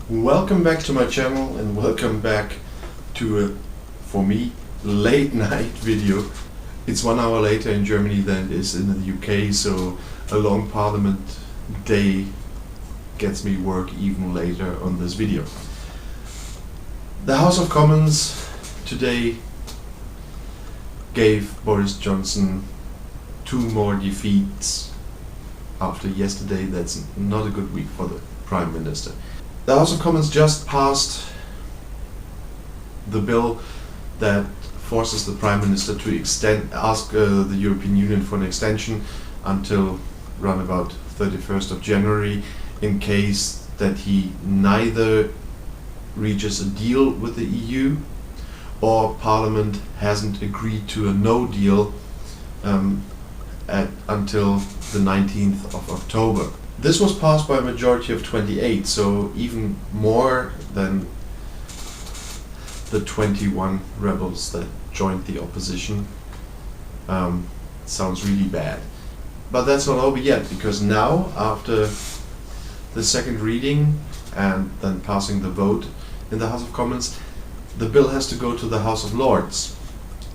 Welcome back to my channel and welcome back to a, for me, late night video. It's 1 hour later in Germany than it is in the UK, so a long parliament day gets me work even later on this video. The House of Commons today gave Boris Johnson 2 more defeats after yesterday. That's not a good week for the Prime Minister. The House of Commons just passed the bill that forces the Prime Minister to ask the European Union for an extension until around about 31st of January in case that he neither reaches a deal with the EU or Parliament hasn't agreed to a no deal until the 19th of October. This was passed by a majority of 28, so even more than the 21 rebels that joined the opposition. Sounds really bad. But that's not over yet, because now, after the second reading and then passing the vote in the House of Commons, the bill has to go to the House of Lords.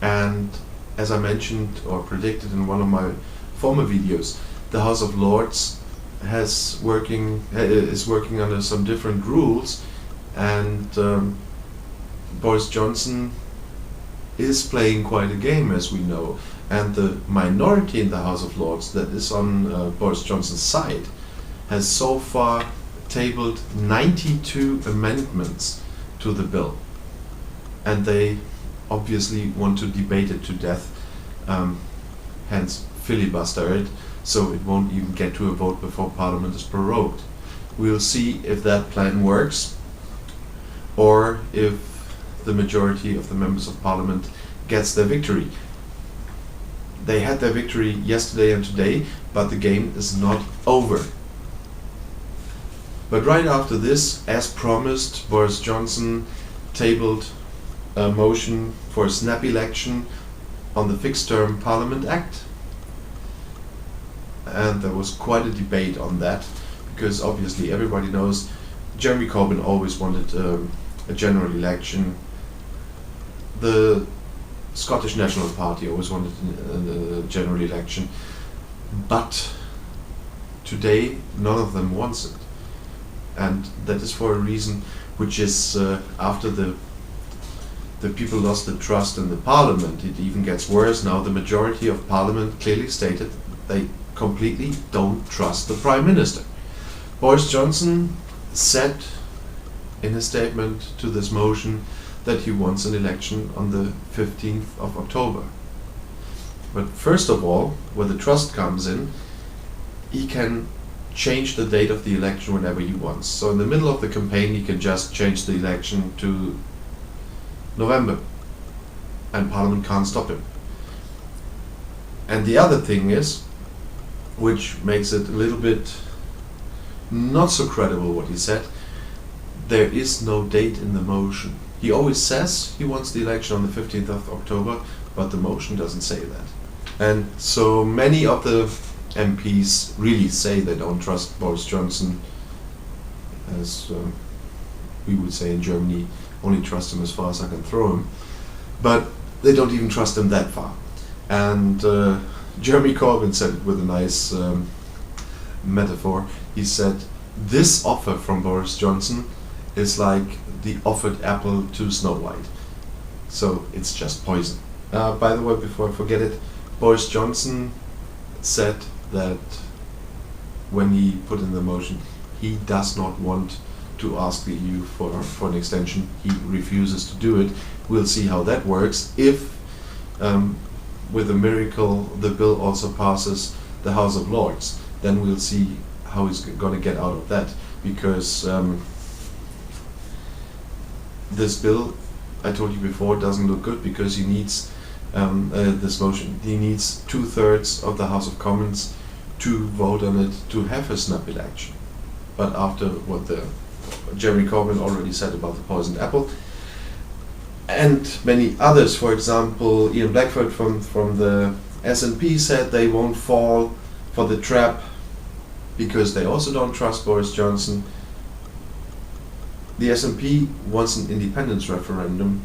And as I mentioned or predicted in one of my former videos, the House of Lords is working under some different rules, and Boris Johnson is playing quite a game, as we know, and the minority in the House of Lords that is on Boris Johnson's side has so far tabled 92 amendments to the bill, and they obviously want to debate it to death, hence filibuster it, so it won't even get to a vote before Parliament is prorogued. We'll see if that plan works, or if the majority of the members of Parliament gets their victory. They had their victory yesterday and today, but the game is not over. But right after this, as promised, Boris Johnson tabled a motion for a snap election on the Fixed Term Parliament Act. And there was quite a debate on that, because obviously everybody knows Jeremy Corbyn always wanted a general election. The Scottish National Party always wanted a general election, but today none of them wants it, and that is for a reason which is after the people lost the trust in the Parliament. It even gets worse now. The majority of Parliament clearly stated they completely don't trust the Prime Minister. Boris Johnson said in his statement to this motion that he wants an election on the 15th of October. But first of all, where the trust comes in, he can change the date of the election whenever he wants. So in the middle of the campaign, he can just change the election to November, and Parliament can't stop him. And the other thing is, which makes it a little bit not so credible what he said, there is no date in the motion. He always says he wants the election on the 15th of October, but the motion doesn't say that. And so many of the MPs really say they don't trust Boris Johnson, as we would say in Germany, only trust him as far as I can throw him. But they don't even trust him that far. And Jeremy Corbyn said it with a nice metaphor. He said, this offer from Boris Johnson is like the offered apple to Snow White. So it's just poison. By the way, before I forget it, Boris Johnson said that when he put in the motion, he does not want to ask the EU for an extension. He refuses to do it. We'll see how that works. If with a miracle the bill also passes the House of Lords, then we'll see how he's going to get out of that, because this bill, I told you before, doesn't look good, because he needs this motion. He needs 2/3 of the House of Commons to vote on it to have a snap election. But after what Jeremy Corbyn already said about the poisoned apple, and many others, for example, Ian Blackford from the SNP said they won't fall for the trap because they also don't trust Boris Johnson. The SNP wants an independence referendum,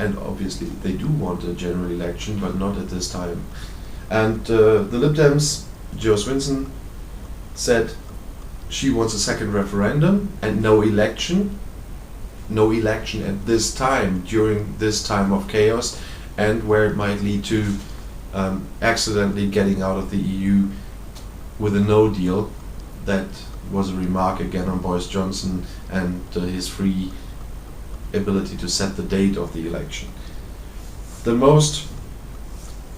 and obviously they do want a general election, but not at this time. And the Lib Dems, Jo Swinson, said she wants a second referendum and no election at this time, during this time of chaos, and where it might lead to accidentally getting out of the EU with a no deal. That was a remark again on Boris Johnson and his free ability to set the date of the election. The most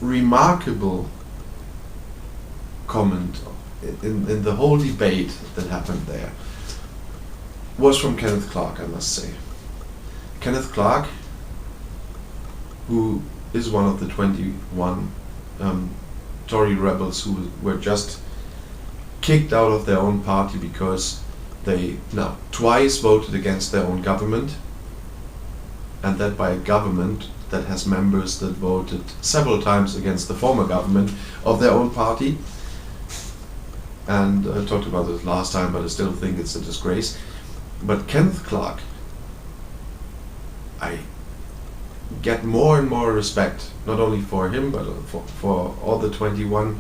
remarkable comment in the whole debate that happened there was from Kenneth Clarke, I must say. Kenneth Clarke, who is one of the 21 Tory rebels who were just kicked out of their own party because they now twice voted against their own government, and that by a government that has members that voted several times against the former government of their own party. And I talked about this last time, but I still think it's a disgrace. But Kenneth Clarke, I get more and more respect, not only for him, but for all the 21,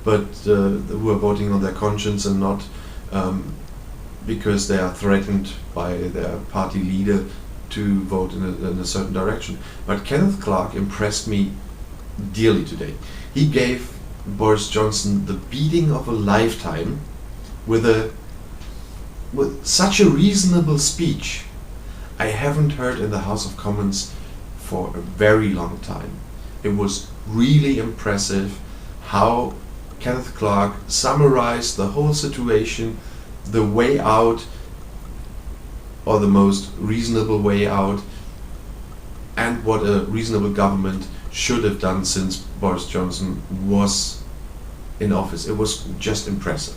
but who are voting on their conscience and not because they are threatened by their party leader to vote in a certain direction. But Kenneth Clarke impressed me dearly today. He gave Boris Johnson the beating of a lifetime with such a reasonable speech. I haven't heard in the House of Commons for a very long time. It was really impressive how Kenneth Clarke summarized the whole situation, the way out, or the most reasonable way out, and what a reasonable government should have done since Boris Johnson was in office. It was just impressive,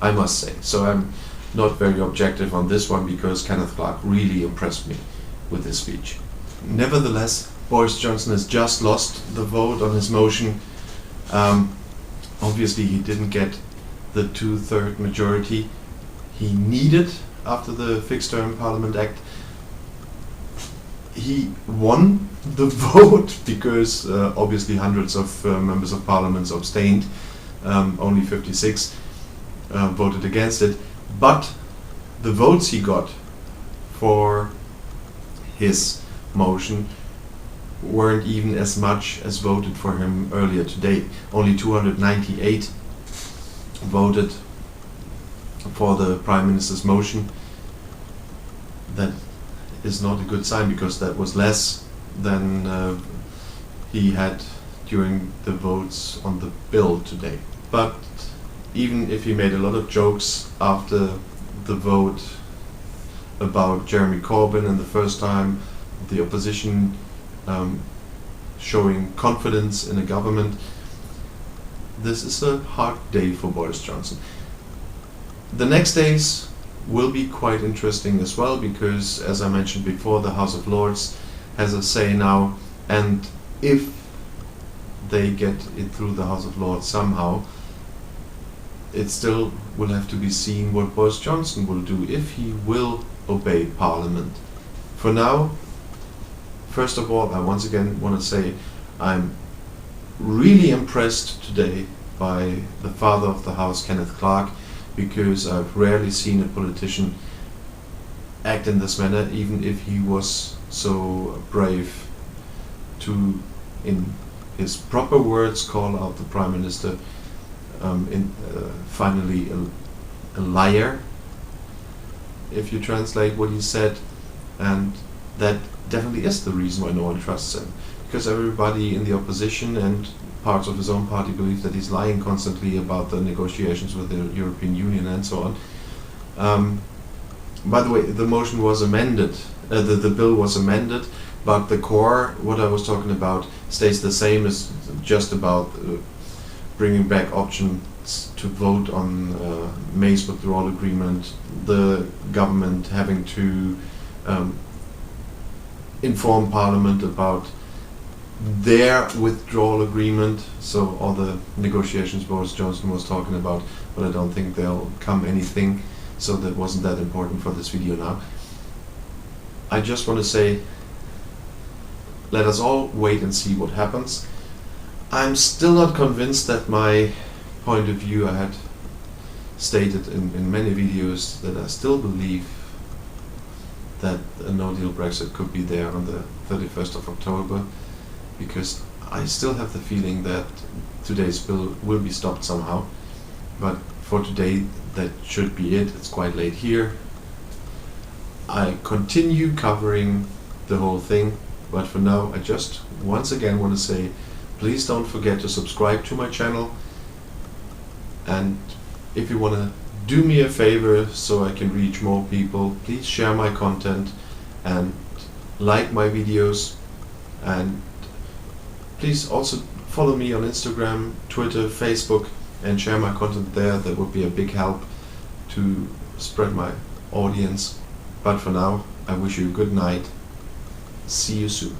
I must say. So I'm not very objective on this one because Kenneth Clarke really impressed me with his speech. Nevertheless, Boris Johnson has just lost the vote on his motion. Obviously he didn't get the 2/3 majority he needed after the Fixed Term Parliament Act. He won the vote because obviously hundreds of members of parliament abstained. Only 56 voted against it. But the votes he got for his motion weren't even as much as voted for him earlier today. Only 298 voted for the Prime Minister's motion. That is not a good sign because that was less than he had during the votes on the bill today. But even if he made a lot of jokes after the vote about Jeremy Corbyn and the first time the opposition showing confidence in a government, this is a hard day for Boris Johnson. The next days will be quite interesting as well because, as I mentioned before, the House of Lords has a say now, and if they get it through the House of Lords somehow, it still will have to be seen what Boris Johnson will do, if he will obey Parliament. For now, first of all, I once again want to say I'm really impressed today by the Father of the House, Kenneth Clarke, because I've rarely seen a politician act in this manner, even if he was so brave to, in his proper words, call out the Prime Minister finally a liar, if you translate what he said. And that definitely is the reason why no one trusts him, because everybody in the opposition and parts of his own party believe that he's lying constantly about the negotiations with the European Union and so on. By the way, the motion was amended, the bill was amended, but the core, what I was talking about, stays the same. As just about bringing back options to vote on May's withdrawal agreement, the government having to inform Parliament about their withdrawal agreement, so all the negotiations Boris Johnson was talking about, but I don't think there'll come anything, so that wasn't that important for this video now. I just want to say, let us all wait and see what happens. I'm still not convinced that my point of view I had stated in many videos, that I still believe that a no-deal Brexit could be there on the 31st of October, because I still have the feeling that today's bill will be stopped somehow. But for today, that should be it. It's quite late here. I continue covering the whole thing, but for now I just once again want to say, please don't forget to subscribe to my channel, and if you want to do me a favor so I can reach more people, please share my content and like my videos, and please also follow me on Instagram, Twitter, Facebook, and share my content there. That would be a big help to spread my audience. But for now, I wish you a good night. See you soon.